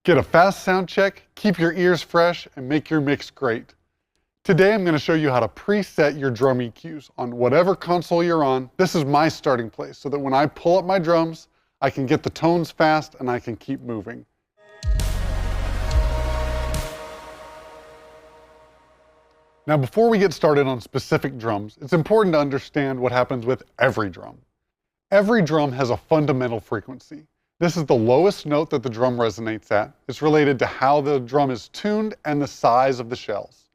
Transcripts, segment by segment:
Get a fast sound check, keep your ears fresh, and make your mix great. Today I'm going to show you how to preset your drum EQs on whatever console you're on. This is my starting place so that when I pull up my drums, I can get the tones fast and I can keep moving. Now before we get started on specific drums, it's important to understand what happens with every drum. Every drum has a fundamental frequency. This is the lowest note that the drum resonates at. It's related to how the drum is tuned and the size of the shells.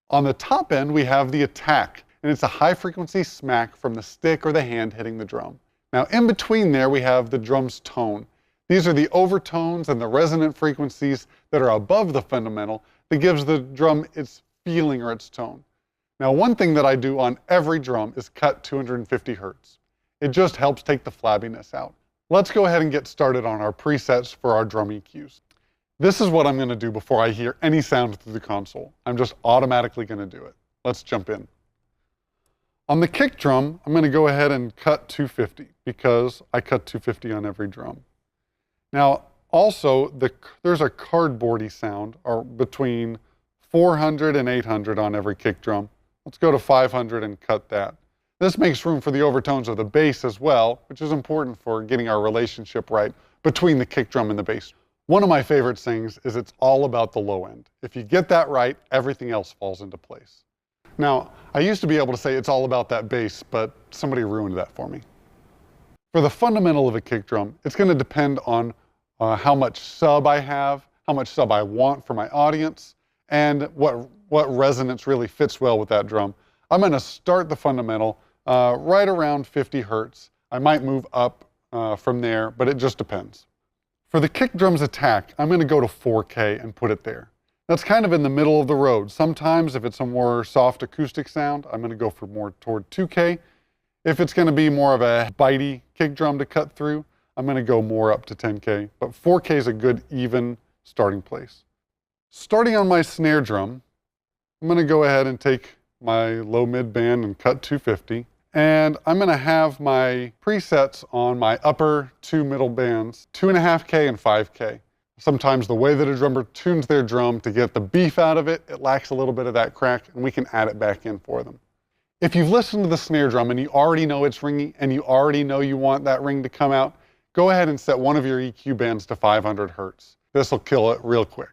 On the top end, we have the attack, and it's a high frequency smack from the stick or the hand hitting the drum. Now in between there, we have the drum's tone. These are the overtones and the resonant frequencies that are above the fundamental that gives the drum its feeling or its tone. Now one thing that I do on every drum is cut 250 Hertz. It just helps take the flabbiness out. Let's go ahead and get started on our presets for our drum EQs. This is what I'm going to do before I hear any sound through the console. I'm just automatically going to do it. Let's jump in. On the kick drum, I'm going to go ahead and cut 250 because I cut 250 on every drum. Now also, there's a cardboardy sound or between 400 and 800 on every kick drum. Let's go to 500 and cut that. This makes room for the overtones of the bass as well, which is important for getting our relationship right between the kick drum and the bass. One of my favorite things is it's all about the low end. If you get that right, everything else falls into place. Now, I used to be able to say it's all about that bass, but somebody ruined that for me. For the fundamental of a kick drum, it's going to depend on how much sub I have, how much sub I want for my audience, and what resonance really fits well with that drum. I'm going to start the fundamental right around 50 Hertz. I might move up from there, but it just depends. For the kick drum's attack, I'm going to go to 4K and put it there. That's kind of in the middle of the road. Sometimes if it's a more soft acoustic sound, I'm going to go for more toward 2K. If it's going to be more of a bitey kick drum to cut through, I'm going to go more up to 10K. But 4K is a good even starting place. Starting on my snare drum, I'm going to go ahead and take my low mid band and cut 250. And I'm going to have my presets on my upper two middle bands, 2.5K and 5K. Sometimes the way that a drummer tunes their drum to get the beef out of it, it lacks a little bit of that crack, and we can add it back in for them. If you've listened to the snare drum and you already know it's ringy and you already know you want that ring to come out, go ahead and set one of your EQ bands to 500 Hertz. This will kill it real quick.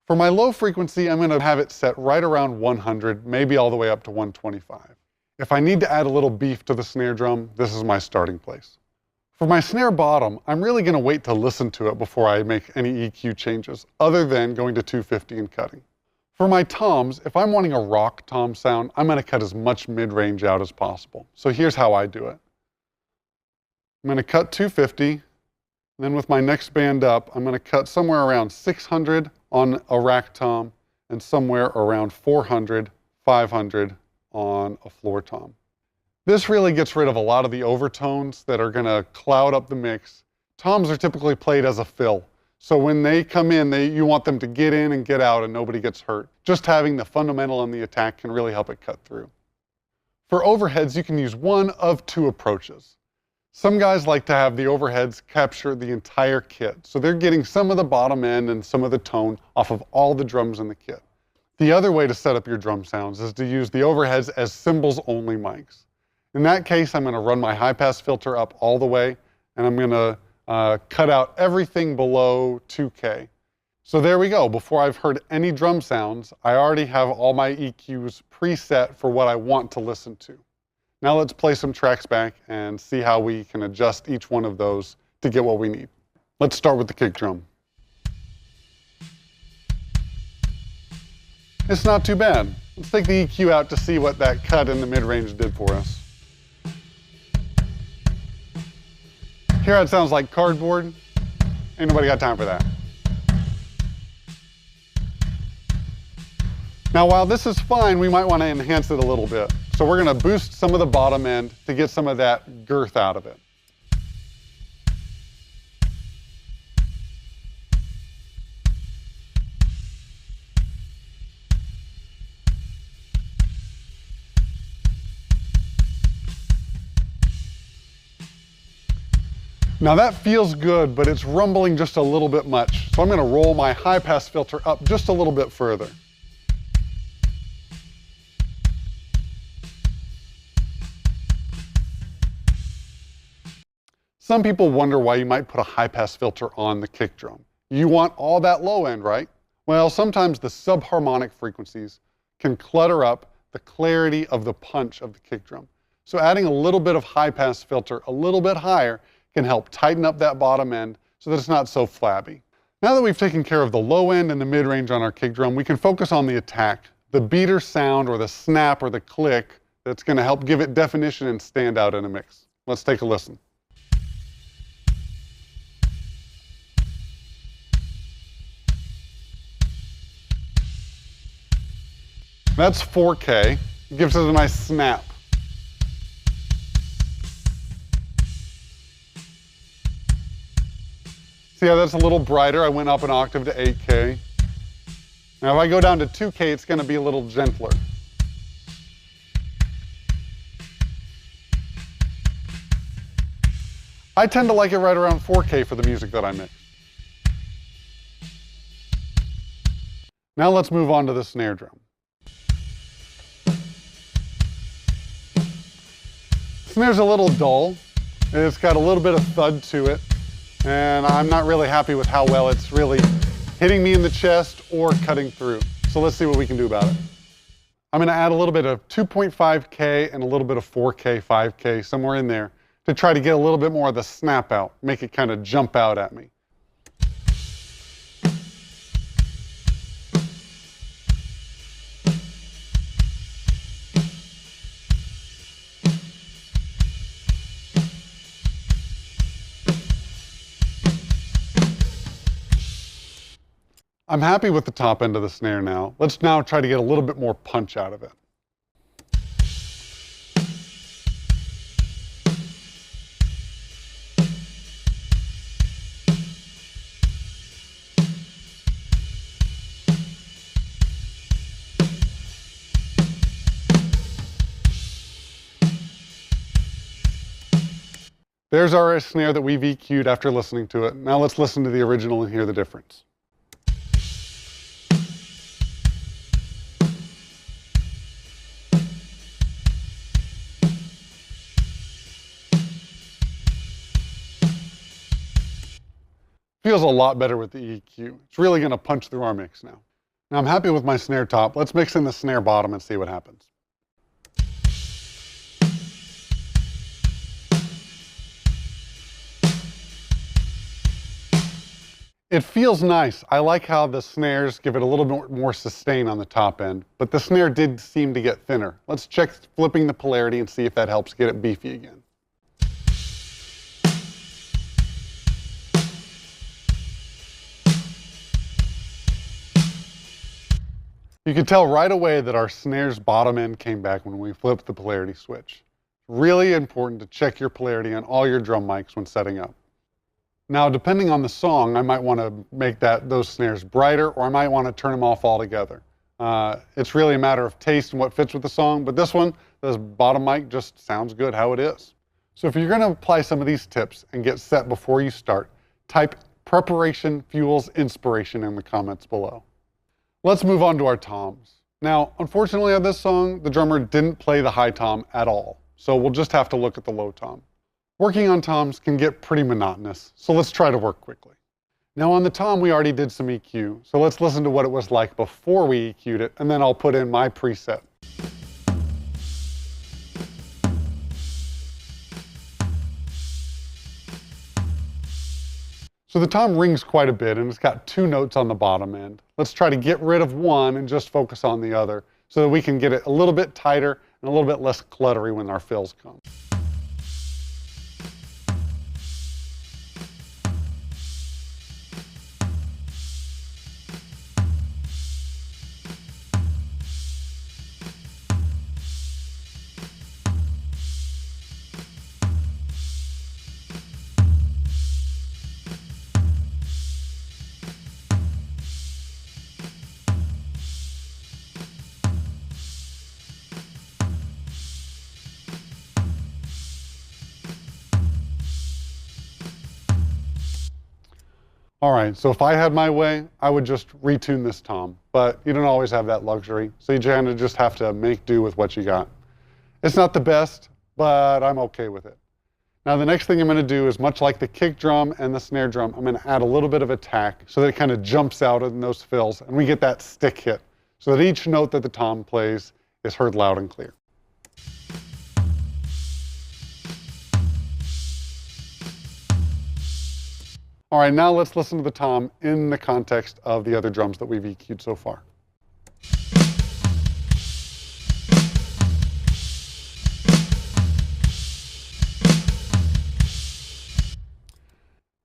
For my low frequency, I'm going to have it set right around 100, maybe all the way up to 125. If I need to add a little beef to the snare drum, this is my starting place. For my snare bottom, I'm really going to wait to listen to it before I make any EQ changes, other than going to 250 and cutting. For my toms, if I'm wanting a rock tom sound, I'm going to cut as much mid-range out as possible. So here's how I do it. I'm going to cut 250, and then with my next band up, I'm going to cut somewhere around 600 on a rack tom, and somewhere around 400, 500 on a floor tom. This really gets rid of a lot of the overtones that are going to cloud up the mix. Toms are typically played as a fill, so when they come in, you want them to get in and get out and nobody gets hurt. Just having the fundamental and the attack can really help it cut through. For overheads, you can use one of two approaches. Some guys like to have the overheads capture the entire kit, so they're getting some of the bottom end and some of the tone off of all the drums in the kit. The other way to set up your drum sounds is to use the overheads as cymbals-only mics. In that case, I'm going to run my high-pass filter up all the way, and I'm going to cut out everything below 2K. So there we go. Before I've heard any drum sounds, I already have all my EQs preset for what I want to listen to. Now let's play some tracks back and see how we can adjust each one of those to get what we need. Let's start with the kick drum. It's not too bad. Let's take the EQ out to see what that cut in the mid-range did for us. Hear how it sounds like cardboard? Ain't nobody got time for that. Now while this is fine, we might want to enhance it a little bit. So we're going to boost some of the bottom end to get some of that girth out of it. Now that feels good, but it's rumbling just a little bit much. So I'm gonna roll my high pass filter up just a little bit further. Some people wonder why you might put a high pass filter on the kick drum. You want all that low end, right? Well, sometimes the subharmonic frequencies can clutter up the clarity of the punch of the kick drum. So adding a little bit of high pass filter a little bit higher can help tighten up that bottom end so that it's not so flabby. Now that we've taken care of the low end and the mid range on our kick drum, we can focus on the attack, the beater sound or the snap or the click that's going to help give it definition and stand out in a mix. Let's take a listen. That's 4K. It gives us a nice snap. See how that's a little brighter? I went up an octave to 8K. Now if I go down to 2K, it's going to be a little gentler. I tend to like it right around 4K for the music that I mix. Now let's move on to the snare drum. Snare's a little dull. It's got a little bit of thud to it, and I'm not really happy with how well it's really hitting me in the chest or cutting through. So let's see what we can do about it. I'm going to add a little bit of 2.5K and a little bit of 4K, 5K, somewhere in there to try to get a little bit more of the snap out, make it kind of jump out at me. I'm happy with the top end of the snare now. Let's now try to get a little bit more punch out of it. There's our snare that we've EQ'd after listening to it. Now let's listen to the original and hear the difference. Feels a lot better with the EQ. It's really going to punch through our mix now. Now I'm happy with my snare top. Let's mix in the snare bottom and see what happens. It feels nice. I like how the snares give it a little bit more sustain on the top end, but the snare did seem to get thinner. Let's check flipping the polarity and see if that helps get it beefy again. You can tell right away that our snare's bottom end came back when we flipped the polarity switch. Really important to check your polarity on all your drum mics when setting up. Now, depending on the song, I might want to make those snares brighter, or I might want to turn them off altogether. It's really a matter of taste and what fits with the song, but this bottom mic just sounds good how it is. So if you're going to apply some of these tips and get set before you start, type "preparation fuels inspiration" in the comments below. Let's move on to our toms. Now, unfortunately on this song, the drummer didn't play the high tom at all, so we'll just have to look at the low tom. Working on toms can get pretty monotonous, so let's try to work quickly. Now on the tom, we already did some EQ, so let's listen to what it was like before we EQ'd it, and then I'll put in my preset. So the tom rings quite a bit, and it's got 2 notes on the bottom end. Let's try to get rid of one and just focus on the other so that we can get it a little bit tighter and a little bit less cluttery when our fills come. All right, so if I had my way, I would just retune this tom, but you don't always have that luxury, so you kind of just have to make do with what you got. It's not the best, but I'm okay with it. Now the next thing I'm going to do is, much like the kick drum and the snare drum, I'm going to add a little bit of attack so that it kind of jumps out in those fills and we get that stick hit so that each note that the tom plays is heard loud and clear. All right, now let's listen to the tom in the context of the other drums that we've EQ'd so far.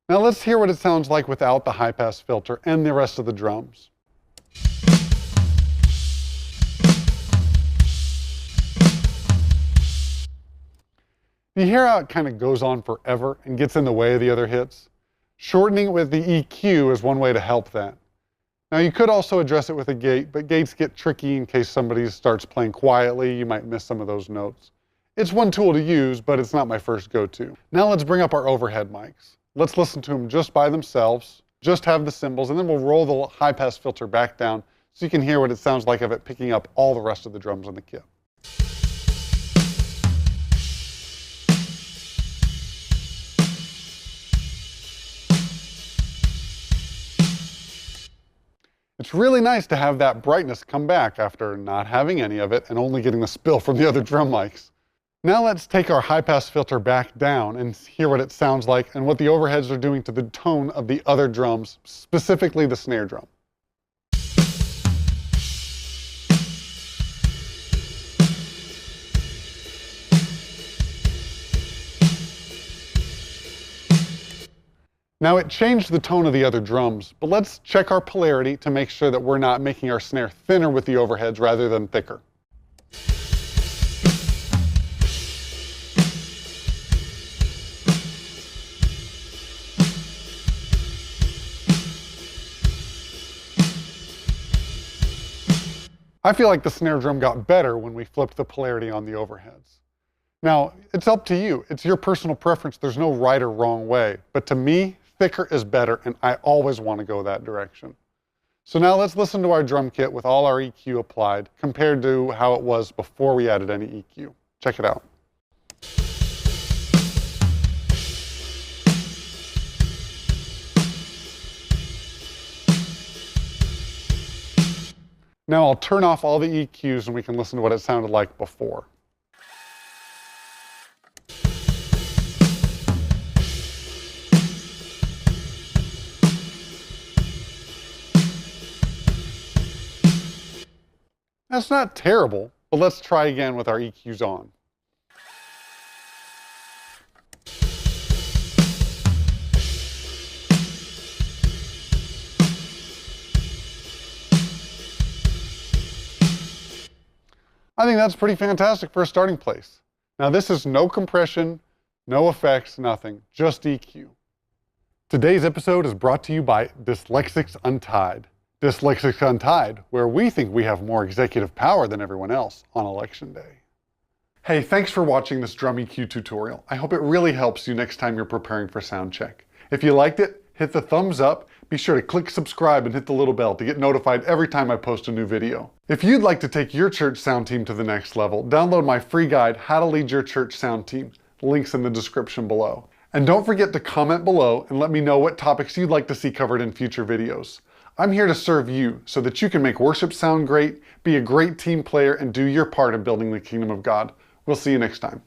Now let's hear what it sounds like without the high pass filter and the rest of the drums. You hear how it kind of goes on forever and gets in the way of the other hits? Shortening it with the EQ is one way to help that. Now you could also address it with a gate, but gates get tricky in case somebody starts playing quietly. You might miss some of those notes. It's one tool to use, but it's not my first go-to. Now let's bring up our overhead mics. Let's listen to them just by themselves, just have the cymbals, and then we'll roll the high pass filter back down so you can hear what it sounds like of it picking up all the rest of the drums in the kit. It's really nice to have that brightness come back after not having any of it and only getting the spill from the other drum mics. Now let's take our high pass filter back down and hear what it sounds like and what the overheads are doing to the tone of the other drums, specifically the snare drum. Now it changed the tone of the other drums, but let's check our polarity to make sure that we're not making our snare thinner with the overheads rather than thicker. I feel like the snare drum got better when we flipped the polarity on the overheads. Now, it's up to you. It's your personal preference. There's no right or wrong way. But to me, thicker is better, and I always want to go that direction. So now let's listen to our drum kit with all our EQ applied compared to how it was before we added any EQ. Check it out. Now I'll turn off all the EQs and we can listen to what it sounded like before. That's not terrible, but let's try again with our EQs on. I think that's pretty fantastic for a starting place. Now this is no compression, no effects, nothing, just EQ. Today's episode is brought to you by Dyslexics Untied. Dyslexics Untied, where we think we have more executive power than everyone else on election day. Hey, thanks for watching this drum EQ tutorial. I hope it really helps you next time you're preparing for sound check. If you liked it, hit the thumbs up. Be sure to click subscribe and hit the little bell to get notified every time I post a new video. If you'd like to take your church sound team to the next level, download my free guide, How to Lead Your Church Sound Team. Links in the description below. And don't forget to comment below and let me know what topics you'd like to see covered in future videos. I'm here to serve you so that you can make worship sound great, be a great team player, and do your part in building the kingdom of God. We'll see you next time.